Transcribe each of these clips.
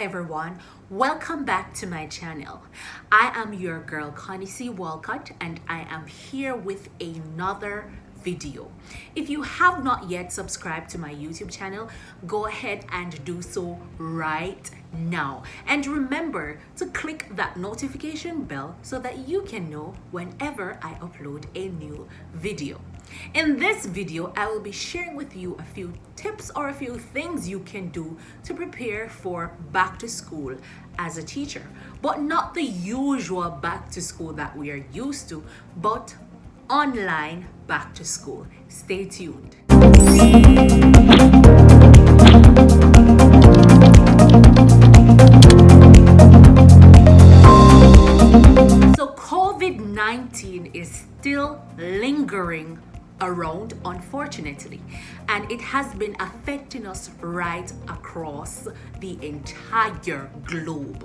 everyone, welcome back to my channel. I am your girl Connie C. Walcott and I am here with another video. If you have not yet subscribed to my YouTube channel, go ahead and do so right now. And remember to click that notification bell so that you can know whenever I upload a new video. In this video, I will be sharing with you a few tips or a few things you can do to prepare for back to school as a teacher, but not the usual back to school that we are used to, but online back to school. Stay tuned. So COVID-19 is still lingering around, unfortunately, and it has been affecting us right across the entire globe.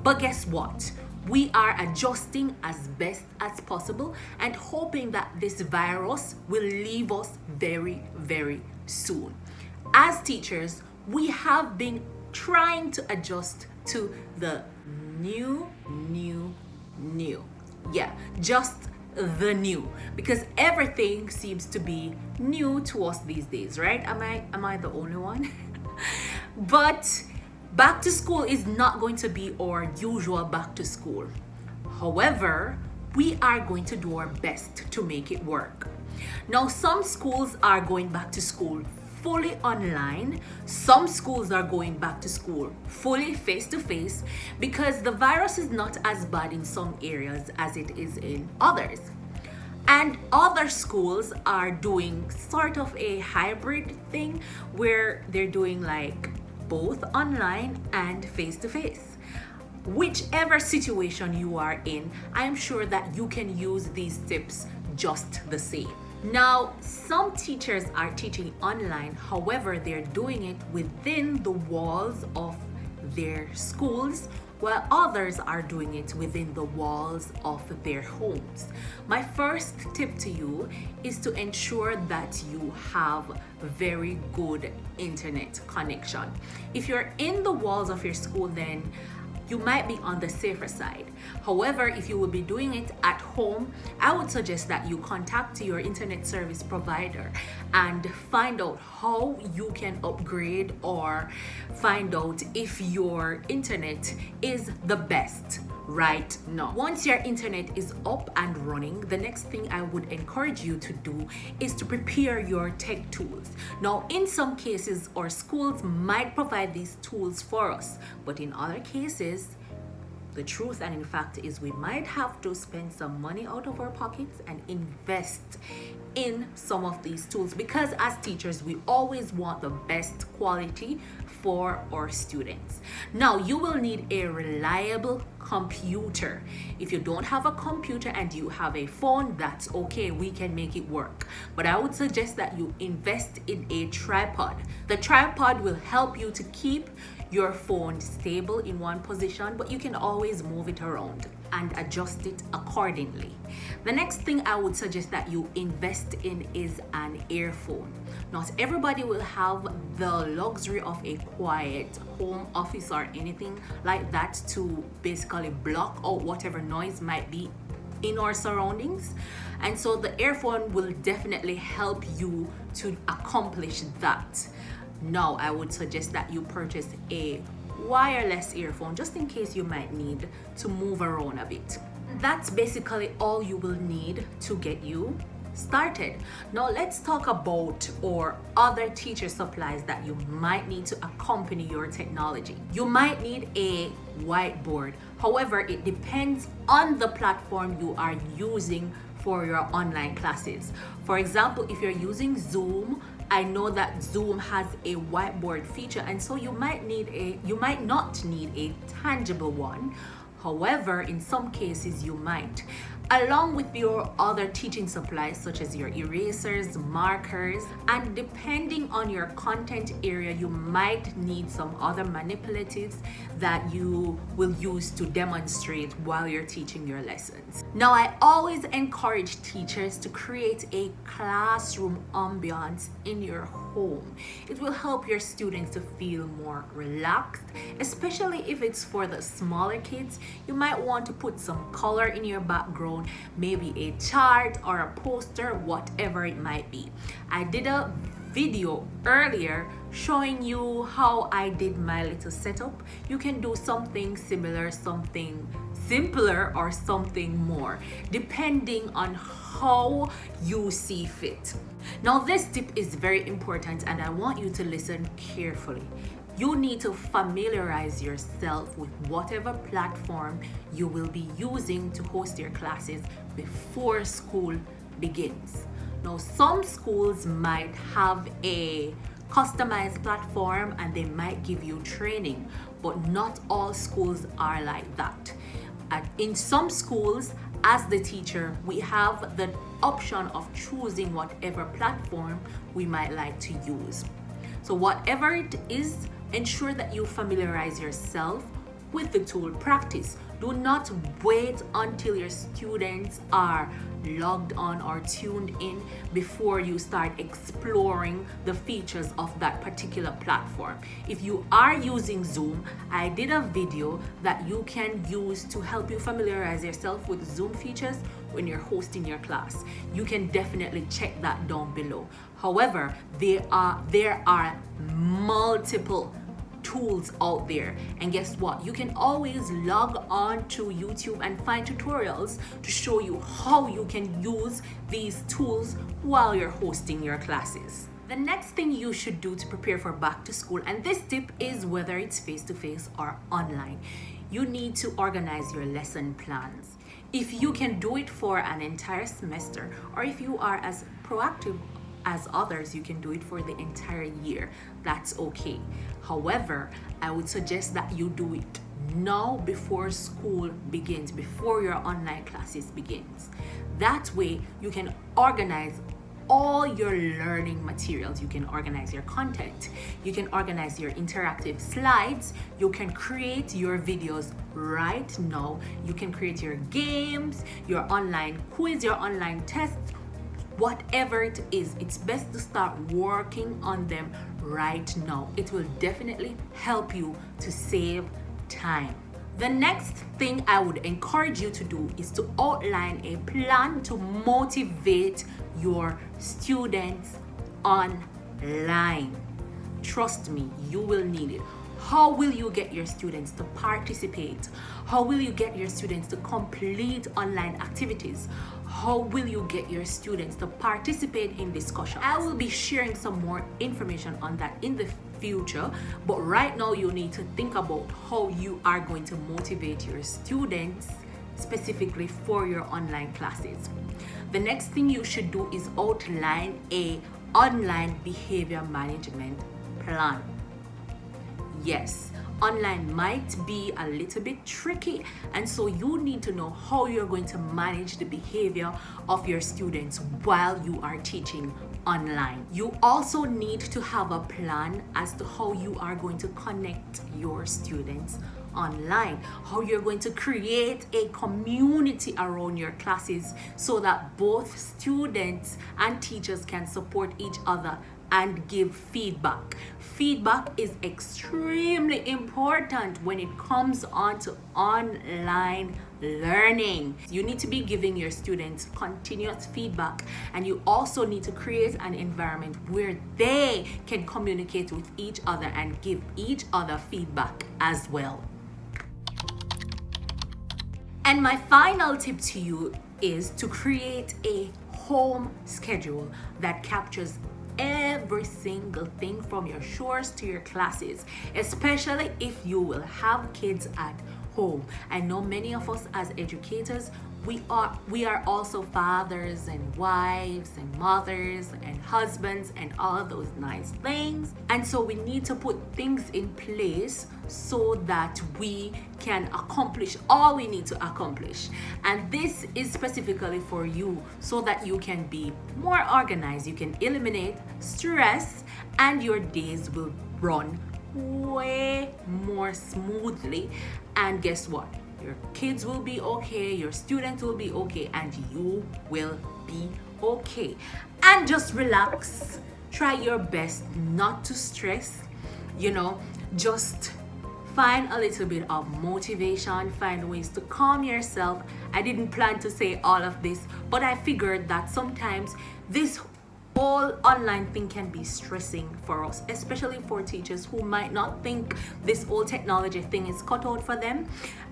But guess what? We are adjusting as best as possible and hoping that this virus will leave us very, very soon. As teachers, we have been trying to adjust to the new. Yeah, just the new, because everything seems to be new to us these days, right? Am I the only one? But back to school is not going to be our usual back to school. However, we are going to do our best to make it work. Now, some schools are going back to school fully online. Some schools are going back to school fully face-to-face because the virus is not as bad in some areas as it is in others. And other schools are doing sort of a hybrid thing where they're doing like both online and face-to-face. Whichever situation you are in, I am sure that you can use these tips just the same. Now, some teachers are teaching online, however, they're doing it within the walls of their schools, while others are doing it within the walls of their homes. My first tip to you is to ensure that you have very good internet connection. If you're in the walls of your school, then you might be on the safer side. However, if you will be doing it at home, I would suggest that you contact your internet service provider and find out how you can upgrade or find out if your internet is the best right now. Once your internet is up and running, the next thing I would encourage you to do is to prepare your tech tools. Now, in some cases, our schools might provide these tools for us, but in other cases, the truth and in fact is we might have to spend some money out of our pockets and invest in some of these tools, because as teachers we always want the best quality for our students. Now, you will need a reliable computer. If you don't have a computer and you have a phone, that's okay, we can make it work. But I would suggest that you invest in a tripod. The tripod will help you to keep your phone stable in one position, but you can always move it around and adjust it accordingly. The next thing I would suggest that you invest in is an earphone. Not everybody will have the luxury of a quiet home office or anything like that to basically block out whatever noise might be in our surroundings, and so the earphone will definitely help you to accomplish that. Now, I would suggest that you purchase a wireless earphone just in case you might need to move around a bit. That's basically all you will need to get you started. Now, let's talk about our other teacher supplies that you might need to accompany your technology. You might need a whiteboard. However, it depends on the platform you are using for your online classes. For example, if you're using Zoom, I know that Zoom has a whiteboard feature, and so you might not need a tangible one. However, in some cases you might, along with your other teaching supplies such as your erasers, markers, and depending on your content area, you might need some other manipulatives that you will use to demonstrate while you're teaching your lessons. Now, I always encourage teachers to create a classroom ambiance in your home. It will help your students to feel more relaxed, especially if it's for the smaller kids. You might want to put some color in your background, maybe a chart or a poster, whatever it might be. I did a video earlier showing you how I did my little setup. You can do something similar, something simpler, or something more, depending on how you see fit. Now, this tip is very important and I want you to listen carefully. You need to familiarize yourself with whatever platform you will be using to host your classes before school begins. Now, some schools might have a customized platform and they might give you training, but not all schools are like that. In some schools, as the teacher, we have the option of choosing whatever platform we might like to use. So whatever it is, ensure that you familiarize yourself with the tool. Practice. Do not wait until your students are logged on or tuned in before you start exploring the features of that particular platform. If you are using Zoom, I did a video that you can use to help you familiarize yourself with Zoom features when you're hosting your class. You can definitely check that down below. However, there are multiple tools out there, and guess what, you can always log on to YouTube and find tutorials to show you how you can use these tools while you're hosting your classes. The next thing you should do to prepare for back to school, and this tip is whether it's face-to-face or online, you need to organize your lesson plans. If you can do it for an entire semester, or if you are as proactive as others, you can do it for the entire year. That's okay. However, I would suggest that you do it now before school begins, before your online classes begins. That way you can organize all your learning materials. You can organize your content. You can organize your interactive slides. You can create your videos right now. You can create your games, your online quiz, your online tests. Whatever it is, it's best to start working on them right now. It will definitely help you to save time. The next thing I would encourage you to do is to outline a plan to motivate your students online. Trust me, you will need it. How will you get your students to participate? How will you get your students to complete online activities? How will you get your students to participate in discussion? I will be sharing some more information on that in the future, but right now you need to think about how you are going to motivate your students specifically for your online classes. The next thing you should do is outline a online behavior management plan. Yes, online might be a little bit tricky, and so you need to know how you're going to manage the behavior of your students while you are teaching online. You also need to have a plan as to how you are going to connect your students online, how you're going to create a community around your classes so that both students and teachers can support each other and give feedback. Feedback is extremely important when it comes on to online learning. You need to be giving your students continuous feedback, and you also need to create an environment where they can communicate with each other and give each other feedback as well. And my final tip to you is to create a home schedule that captures every single thing from your chores to your classes, especially if you will have kids at home. I know many of us as educators, we are also fathers and wives and mothers and husbands and all of those nice things, and so we need to put things in place so that we can accomplish all we need to accomplish. And this is specifically for you so that you can be more organized, you can eliminate stress, and your days will run way more smoothly. And guess what? Your kids will be okay, your students will be okay, and you will be okay. And just relax. try your best not to stress, just find a little bit of motivation, find ways to calm yourself. I didn't plan to say all of this, but I figured that sometimes this whole online thing can be stressing for us, especially for teachers who might not think this whole technology thing is cut out for them,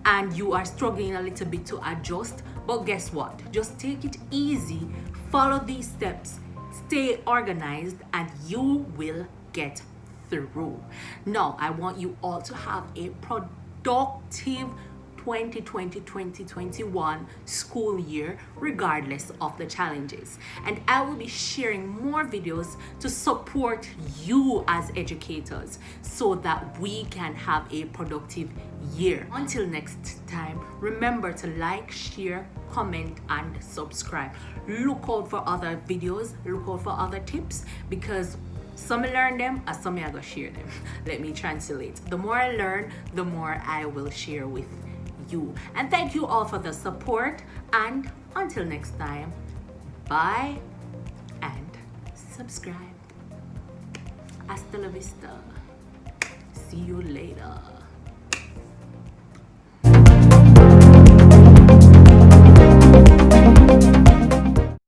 and you are struggling a little bit to adjust. But guess what? Just take it easy, follow these steps, stay organized, and you will get through. Now, I want you all to have a productive 2020-2021 school year, regardless of the challenges. And I will be sharing more videos to support you as educators so that we can have a productive year. Until next time, remember to like, share, comment, and subscribe. Look out for other videos, look out for other tips, because some learn them and some I go share them. Let me translate. The more I learn, the more I will share with you. And thank you all for the support, and until next time, bye and subscribe. Hasta la vista. See you later.